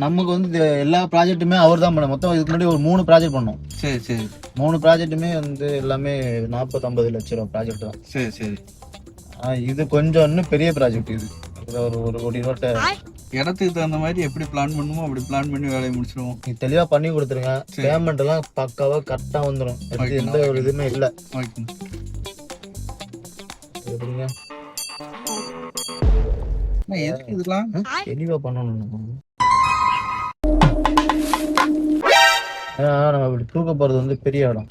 நமக்கு வந்து எல்லா ப்ராஜெக்ட்டுமே அவர் தான் பண்ண. மொத்தம் இதுக்கு முன்னாடி ஒரு 3 ப்ராஜெக்ட் பண்ணோம். சரி சரி 3 ப்ராஜெக்ட்டுமே வந்து எல்லாமே 40-50 லட்ச ரூபா ப்ராஜெக்ட் தான். சரி சரி. இது கொஞ்சம் இன்னும் பெரிய ப்ராஜெக்ட். இது ஒரு 1 கோடி ரூபாட்ட. இடத்துக்கு தகுந்த மாதிரி எப்படி பிளான் பண்ணுமோ அப்படி பிளான் பண்ணி வேலையை முடிச்சிருவோம். நீ தெளிவா பண்ணி கொடுத்துருங்க. பேமெண்ட் எல்லாம் பக்காவா கரெக்டா வந்துடும். எந்த ஒரு இதுவுமே இல்ல. எப்படிங்க எதுக்கு இதெல்லாம் தெளிவா பண்ணணும். நம்ம இப்படி தூக்க போறது வந்து பெரிய இடம்.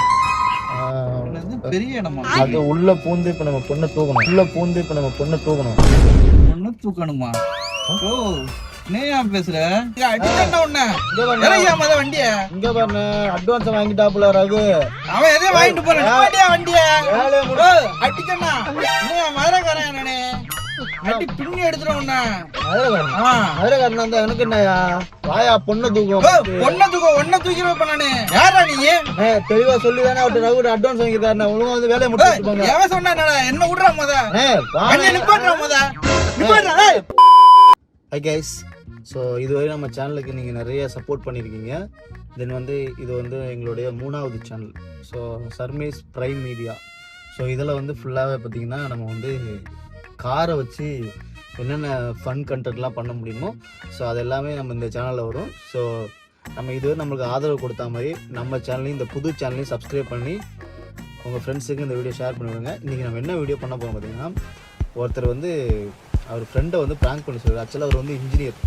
பெரிய இடமா? அது உள்ள பூந்து இப்ப நம்ம பொண்ணை தூக்கணும். பொண்ணு தூக்கணுமா? ஓ நேயா பேசுற? வண்டிய இங்க பாருங்க, அட்வான்ஸ் வாங்கிட்டாப்புல ரகு. அவன் எதையும் வாங்கிட்டு போறான். வண்டிய அடிக்கண்ணா மதுரைக்காரன் நானே அடி பின்னி எடுத்துறோம். மதுரைக்காரன் வந்து எனக்கு என்னயா வாயா பொண்ணை தூக்கும். ஒன்ன தூக்கிடுவ பண்ணானே. யாரா நீ? தெளிவா சொல்லிதானே அவர்கிட்ட ரகு அட்வான்ஸ் வாங்கிருக்காரு. ஒழுங்கா வந்து வேலையை முடிச்சு எவன் சொன்னா என்ன விடுறா ஹை கைஸ். ஸோ இதுவரை நம்ம சேனலுக்கு நீங்கள் நிறைய சப்போர்ட் பண்ணியிருக்கீங்க. தென் வந்து இது வந்து எங்களுடைய 3வது சேனல். ஸோ சர்மேஸ் பிரைம் மீடியா. ஸோ இதில் வந்து ஃபுல்லாகவே பார்த்திங்கன்னா நம்ம வந்து காரை வச்சு என்னென்ன ஃபன் கண்டென்ட்லாம் பண்ண முடியுமோ ஸோ அது எல்லாமே நம்ம இந்த சேனலில் வரும். ஸோ நம்ம இதுவரை நம்மளுக்கு ஆதரவு கொடுத்தா மாதிரி நம்ம சேனலையும் இந்த புது சேனலையும் சப்ஸ்கிரைப் பண்ணி உங்கள் ஃப்ரெண்ட்ஸுக்கு இந்த வீடியோ ஷேர் பண்ணிவிடுங்க. இன்றைக்கி நம்ம என்ன வீடியோ பண்ண போகிறோம் பார்த்திங்கன்னா, ஒருத்தர் வந்து அவர் ஃப்ரெண்டை வந்து ப்ராங்க் பண்ண சொல்லுவார். ஆக்சுவலாக அவர் வந்து இன்ஜினியர்.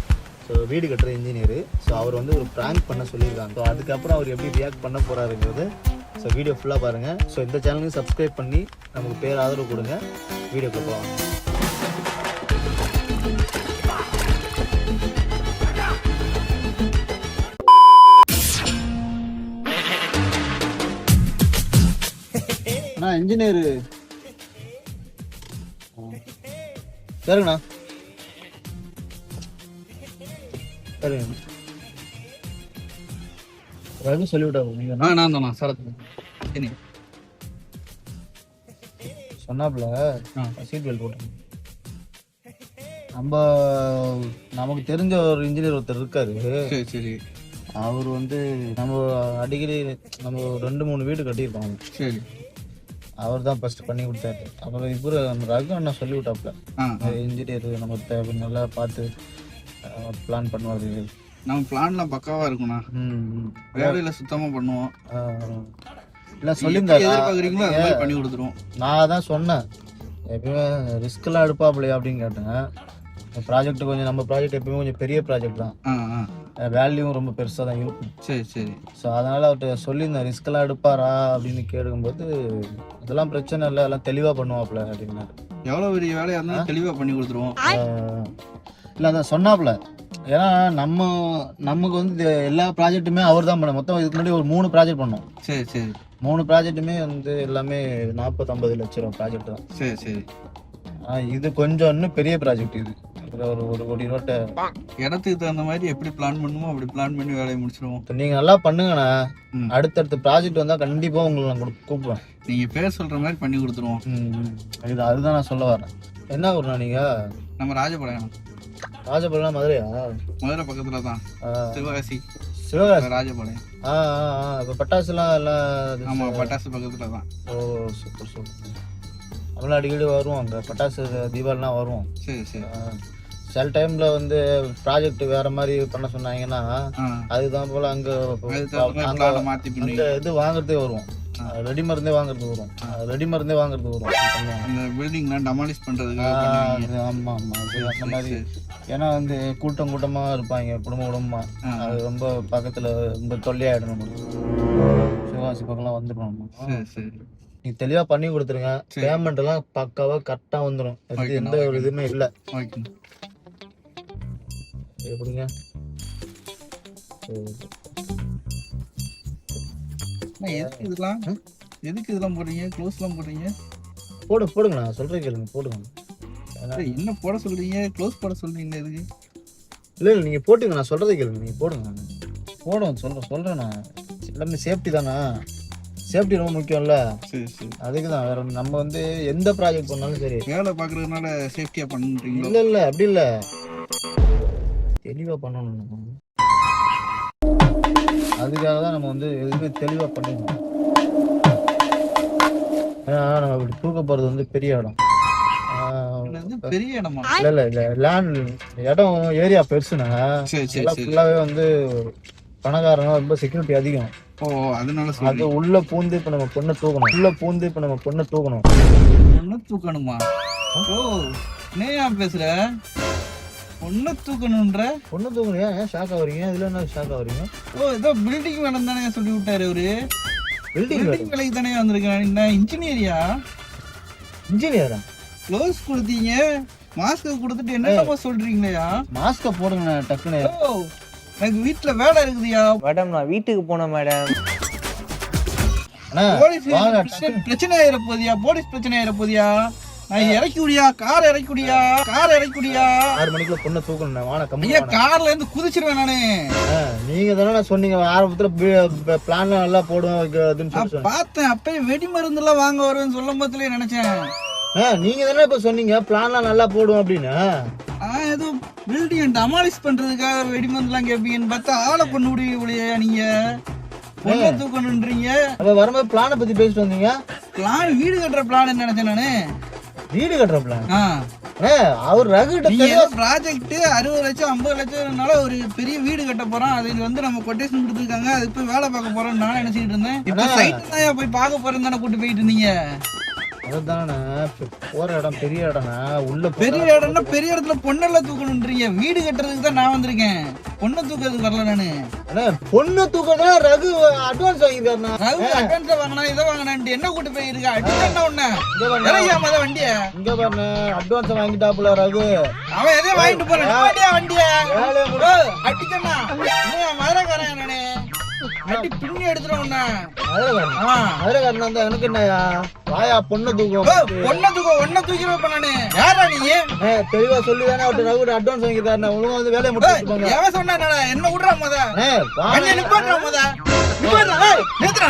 ஸோ வீடு கட்டுற இன்ஜினியரு. ஸோ அவர் வந்து ஒரு ப்ராங்க் பண்ண சொல்லியிருக்காங்க. ஸோ அதுக்கப்புறம் அவர் எப்படி ரியாக்ட் பண்ண போகிறாருங்கிறது ஸோ வீடியோ ஃபுல்லாக பாருங்கள். ஸோ இந்த சேனலுக்கு சப்ஸ்கிரைப் பண்ணி நமக்கு பேர் ஆதரவு கொடுங்க. வீடியோக்கு போகலாம். அண்ணா இன்ஜினியரு சரிங்கண்ணா. சரிங்க ரகு சொல்லிவிட்டாரு. நீங்க நான் சரத்து சொன்னாப்புல சீட் பெல்ட் போட்டு நமக்கு தெரிஞ்ச ஒரு இன்ஜினியர் ஒருத்தர் இருக்காரு. சரி சரி. அவர் வந்து நம்ம அடிக்கடி நம்ம 2-3 வீடு கட்டியிருக்கோம். சரி. அவர் தான் ஃபர்ஸ்ட் பண்ணி கொடுத்தாரு. அப்புறம் இப்போ நம்ம ரகு அண்ணா சொல்லி விட்டாப்புல இன்ஜினியர் நம்ம நல்லா பார்த்து பிளான் பண்ணுவாரு. நம்ம பிளான்லாம் பக்காவா இருக்கும்ண்ணா. வேலையில சுத்தமா பண்ணுவோம். இல்லை சொல்லியிருந்தாரு. எதிர்பார்க்குறீங்களோ அது மாதிரி பண்ணி கொடுத்துருவோம். நான் தான் சொன்னேன் எப்பயுமே ரிஸ்க்லாம் எடுப்பாப்லையா அப்படின்னு கேட்டேன். ப்ராஜெக்ட் கொஞ்சம் நம்ம ப்ராஜெக்ட் எப்பயுமே கொஞ்சம் பெரிய ப்ராஜெக்ட் தான். வேல்யூவும் ரொம்ப பெருசாக தான் இருக்கும். சரி சரி. ஸோ அதனால் அவர்கிட்ட சொல்லியிருந்தேன் ரிஸ்க்கெல்லாம் எடுப்பாரா அப்படின்னு கேட்கும்போது அதெல்லாம் பிரச்சனை இல்லை, எல்லாம் தெளிவாக பண்ணுவாப்புல அப்படின்னாரு. எவ்வளோ பெரிய வேலையாக இருந்தாலும் தெளிவாக பண்ணி கொடுத்துருவோம். இல்லை அதான் சொன்னாப்புல. ஏன்னா நமக்கு வந்து எல்லா ப்ராஜெக்ட்டுமே அவர் தான் பண்ண. மொத்தம் இதுக்கு முன்னாடி ஒரு 3 ப்ராஜெக்ட் பண்ணோம். சரி சரி. 3 ப்ராஜெக்ட்டுமே வந்து எல்லாமே 40-50 லட்ச ரூபா ப்ராஜெக்ட் தான். சரி சரி. இது கொஞ்சம் இன்னும் பெரிய ப்ராஜெக்ட். இது ஒரு 1 கோடி ரூபாட்ட. இடத்துக்கு தகுந்த மாதிரி எப்படி பிளான் பண்ணுமோ அப்படி பிளான் பண்ணி வேலையை முடிச்சிருவோம். நீங்க நல்லா பண்ணுங்கண்ணா. அடுத்தடுத்த ப்ராஜெக்ட் வந்தா கண்டிப்பா உங்களை நான் கூப்பிடுவேன். நீங்க பேர் சொல்ற மாதிரி பண்ணி கொடுத்துருவோம். அதுதான் நான் சொல்ல வரேன். என்ன ஊர்ண்ணா நீங்க? நம்ம ராஜபாளையம். ராஜபாளையம் மதுரையா? மதுரை பக்கத்துல தான். சிவகாசி ராஜபாளையம். இப்போ பட்டாசுலாம் எல்லாம்? ஆமா பட்டாசு பக்கத்துல தான். ஓ சூப்பர் சூப்பர். நம்மளாம் அடிக்கடி வருவோம் அங்கே. பட்டாசு தீபாவளிலாம் வருவோம். சரி சரி. சில டைம்ல வந்து ப்ராஜெக்ட் வேற மாதிரி பண்ண சொன்னாங்கன்னா அதுதான் போல அங்க இது வாங்குறதே வருவோம். ரெடி மருந்தே வாங்குறது வரும். அந்த பில்டிங்லாம் டெமாலிஷ் பண்றதுக்கு. ஆமா ஆமா அந்த மாதிரி. ஏன்னா வந்து கூட்டமா இருப்பாங்க குடும்பமா. அது ரொம்ப பக்கத்துல ரொம்ப தொல்லையாயிடும். சிவகாசி பக்கம்லாம் வந்துடும். சரி சரி. நீ தெளிவா பண்ணி கொடுத்துருங்க. பேமெண்ட் எல்லாம் பக்காவா கரெக்டா வந்துடும். எந்த ஒரு இதுவுமே இல்ல. எப்படிங்க எதுக்கு இதெல்லாம் போடுறீங்க? க்ளோஸ்லாம் போடுறீங்க? போடுங்க நான் சொல்றேன் கேளுங்க. போடுங்க. என்ன போட சொல்றீங்க? க்ளோஸ் போட சொல்றீங்க எதுக்கு? இல்ல நீங்க போட்டுங்க. நான் சொல்றதை கேளுங்க. நீங்க போடுங்க. சொல்றேன் நான். எல்லாமே சேஃப்டி தானா? சேஃப்டி ரொம்ப முக்கியம்ல. சரி சரி. அதுக்கு தான். வேற நம்ம வந்து எந்த ப்ராஜெக்ட் பண்ணாலும் சரி வேலை பார்க்கறதுனால சேஃப்டியா பண்ணுறீங்க. இல்ல அப்படி இல்ல, தெளிவா பண்ணணும். அதுக்காக தான் நம்ம வந்து எதுவுமே தெளிவாக பண்ணிடணும். ஏன்னா நம்ம இப்படி தூக்க போகிறது வந்து பெரிய இடம். பெரிய இடமா? இல்லை லேண்ட் இடம் ஏரியா பெருசுனா ஃபுல்லாகவே வந்து பணக்காரங்க ரொம்ப செக்யூரிட்டி அதிகம். ஓ, அதனால அது உள்ள பூந்து இப்ப நம்ம பொண்ணை தூக்கணும். பொண்ணை தூக்கணுமா? ஓ, நீயா பேசுற? பொண்ணை தூக்கணும்ன்ற? பொண்ணை தூக்கணும். ஏன் ஷாக் ஆகுறீங்க? இதுல என்ன ஷாக் ஆகுறீங்க? ஓ, ஏதோ பில்டிங் வேணும் தானே சொல்லி விட்டாரு அவரு. பில்டிங் வேலைக்கு தானே வந்திருக்கேன். என்ன இன்ஜினியரா? க்ளோஸ் கொடுத்தீங்க, மாஸ்க் கொடுத்துட்டு என்னமா சொல்றீங்களா? மாஸ்க போடுங்க டக்குன்னு. ஓ, எனக்கு வீட்டுல வேலை இருக்குதுயா மேடம். நான் வீட்டுக்கு போனேன் மேடம். பிரச்சனை ஆயிர போதியா? போலீஸ் பிரச்சனை ஆயிர போதியா? நான் இறக்கி விடியா? கார் இறக்கி விடியா? 6 மணிக்குள்ள பொண்ணை தூக்கணும். வாண கம்மி. கார்ல இருந்து குதிச்சிருவேன் நானு. நீங்க தானே சொன்னீங்க ஆரம்பத்துல பிளான் நல்லா போடுவோம் பார்த்தேன். அப்பயே வெடி மருந்து எல்லாம் வாங்க வருவேன்னு சொல்லும் போதுலயே நினைச்சேன். நீங்க தானே இப்ப சொன்னீங்க பிளான்லாம் நல்லா போடுவோம் அப்படின்னு. ஏதோ பில்டிங் டமாலிஷ் பண்றதுக்காக வெடிமருந்துலாம் கேட்பீங்கன்னு பார்த்தா ஆளை பண்ண முடியலையா? நீங்க பொண்ணை தூக்கணுன்றீங்க. அப்ப வரும்போது பிளானை பத்தி பேசிட்டு வந்தீங்க. பிளான் வீடு கட்டுற பிளான் நினைச்சேன் நானு. வீடு கட்டுற பிளான்? அவர் ப்ராஜெக்ட் 60 லட்சம் 50 லட்சம்னால ஒரு பெரிய வீடு கட்ட போறோம். அது வந்து நம்ம கொட்டேஷன் கொடுத்துருக்காங்க. அதுக்கு போய் வேலை பார்க்க போறோம் நானே நினைச்சிட்டு இருந்தேன். இப்ப சைட் தான் போய் பார்க்க போறேன்னு தானே கூட்டு போயிட்டு இருந்தீங்க. அதுதானே போற இடம் பெரிய இடம்னா உள்ள பெரிய இடம்னா பெரிய இடத்துல பொண்ணெல்லாம் தூக்கணும்ன்றீங்க. வீடு கட்டுறதுக்கு தான் நான் வந்திருக்கேன். பொண்ணை தூக்கிறதுக்கு வரல நானு. பொண்ணு தூக்கிறதுனா ரகு அட்வான்ஸ் வாங்கிருக்காருண்ணா. ரகு அட்வான்ஸ் வாங்கினா இதை வாங்கினான்ட்டு என்ன கூட்டு போயிருக்கா? அடிச்சா ஒண்ணு வண்டிய இங்க பாருங்க அட்வான்ஸ் வாங்கிட்டாப்புல ரகு. அவன் எதையும் வாங்கிட்டு போறான் வண்டிய. அடிச்சா மதுரைக்காரன் நானு. அடி பின்னி எடுத்துறோம். மதுரைக்காரன் வந்து எனக்கு என்னயா வாயா பொண்ணை தூக்கும். ஒன்ன தூக்கிடுவ பண்ணானு. யாரா நீ? தெளிவா சொல்லிதானே அவர்கிட்ட ரகு அட்வான்ஸ் வாங்கிருக்காரு. ஒழுங்கா வந்து வேலையை முடிச்சுப்பாங்க. எவன் சொன்னா என்ன விடுறா முத? நிப்பாட்டுறா முத. நிறுத்துறா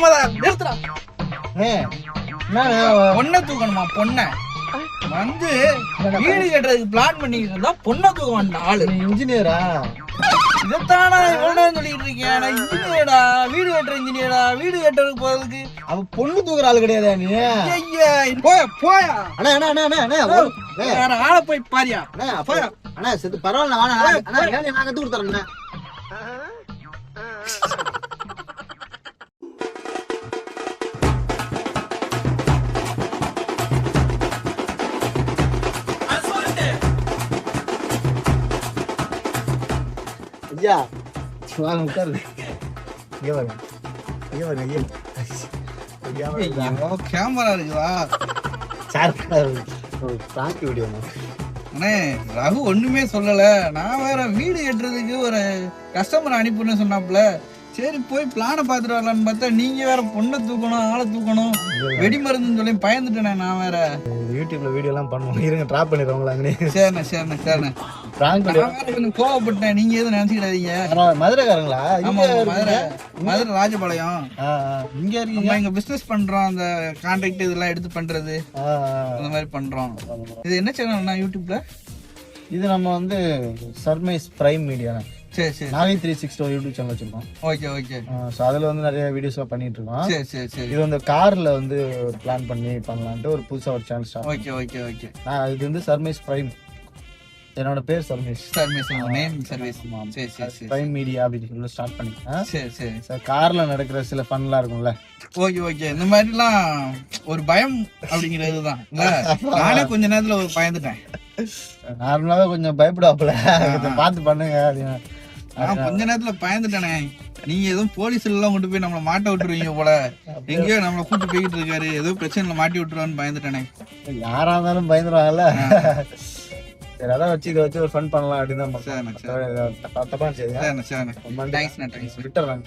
முத. நிறுத்துறா. பொண்ணை தூக்கணுமா? பொண்ணை வந்து வீடு கட்டுறதுக்கு பிளான் பண்ணிக்கிட்டு இருந்தா பொண்ணை தூக்க வேண்டாம். ஆளு இன்ஜினியரா? இதைத்தானா இவ்வளவு சொல்லிட்டு இருக்கேன். நான் இன்ஜினியரா, வீடு கட்டுற இன்ஜினியரா. வீடு கட்டுறதுக்கு போறதுக்கு அவ பொண்ணு தூக்குற ஆளு கிடையாதா நீ? போயா வேற ஆளை போய் பாரியா. போயா அண்ணா செத்து பரவாயில்ல. வாணா வேலையை நான் கத்து கொடுத்துறேன். ஐயா வாங்க உட்காரு. இங்க வாங்க கேமரா இருக்குதா? Prank video. அண்ணே ரகு ஒண்ணுமே சொல்லல. நான் வேற வீடு கட்டுறதுக்கு ஒரு கஸ்டமர் அனுப்புன்னு சொன்னாப்புல. சரி போய் பிளான பாத்துட்டு வரலான்னு பார்த்தா நீங்க வேற பொண்ணை தூக்கணும், ஆளை தூக்கணும், வெடி மருந்துன்னு சொல்லி பயந்துட்டேனே. நான் வேற யூடியூப்ல வீடியோ எல்லாம் பண்ணுவோம். இருங்க டிராப் பண்ணிடுவாங்களா? சரிண்ணே. கொஞ்சம் கோவப்பட்டேன். நீங்க எதுவும் நினைச்சுக்கிடாதீங்க. மதுரைக்காரங்களா? மதுரை ராஜபாளையம். இங்க இருக்கீங்க? இங்க பிசினஸ் பண்றோம். அந்த கான்ட்ராக்ட் இதெல்லாம் எடுத்து பண்றது அந்த மாதிரி பண்றோம். இது என்ன சேனல்னா யூடியூப்ல? இது நம்ம வந்து சர்மைஸ் பிரைம் மீடியா. சரி நாகை 360 யூடியூப் சேனல் வச்சிருக்கோம். ஓகே. ஸோ அதில் வந்து நிறைய வீடியோஸ் பண்ணிட்டு இருக்கோம். சரி. இது வந்து கார்ல வந்து பிளான் பண்ணலான்ட்டு ஒரு புதுசா ஒரு சேனல் ஸ்டார்ட். ஓகே. இது வந்து சர்மைஸ் பிரைம். என்னோட பேர் சர்மைஸ். பிரைம் மீடியா அப்படின்னு சொல்லி ஸ்டார்ட் பண்ணிட்டேன். சரி. கார்ல நடக்கிற சில ஃபன்லாம் இருக்கும்ல. ஓகே. இந்த மாதிரிலாம் ஒரு பயம் அப்படிங்கிறதுதான். நானே கொஞ்ச நேரத்துல ஒரு பயந்துட்டேன். நார்மலாவே கொஞ்சம் பயப்படாப்புல பார்த்து பண்ணுங்க. கொஞ்ச நேரத்துல பயந்துட்டானே. நீங்க எதுவும் போலீஸ் எல்லாம் கொண்டு போய் நம்மள மாட்ட விட்டுருவீங்க போல. எங்கேயோ நம்மள கூட்டு போயிட்டு இருக்காரு, ஏதோ பிரச்சனைல மாட்டி விட்டுருவான்னு பயந்துட்டானே. யாரா இருந்தாலும் பயந்துருவாங்கல்ல. சரி அதான் வச்சு இதை வச்சு ஒரு ஃபன் பண்ணலாம் அப்படின்னு தான். சரி. தப்பா சரி விட்டுறேன்.